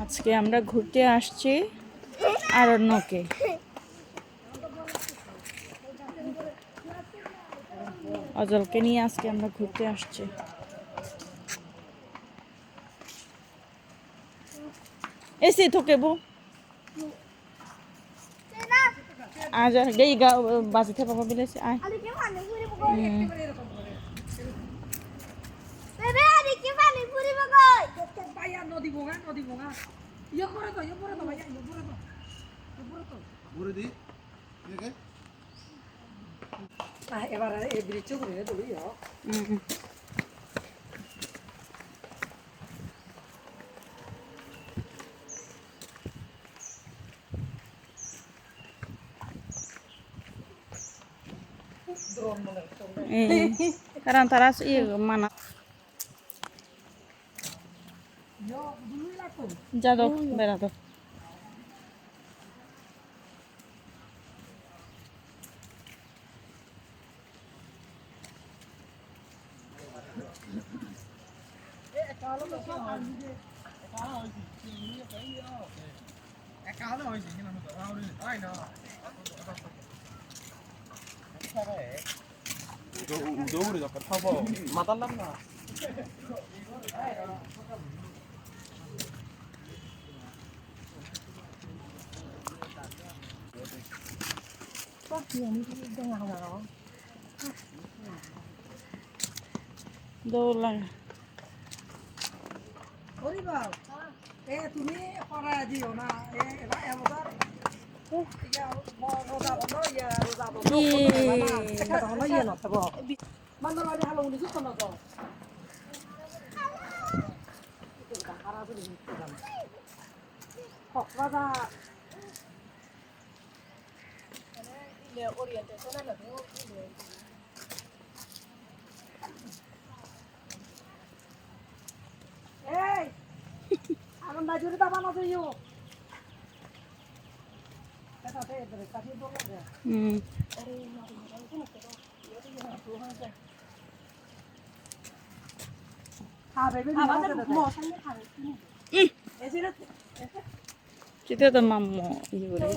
আজকে আমরা ঘুরতে আসছি আরণ্যকে। অজলকে নিয়ে আজকে আমরা ঘুরতে আসছি। এসে তোকে বউ আজ গেই গা বাজে পাপা বিলেছে আয়। কারণ তারা মানা যাদব বেড়াতো 우동으로 잠깐 타봐. 맛달랐나? দৌড় তুমি করা দিও না এবার জুড়ে দাবা না দিও kita tuh mamu ibu deh.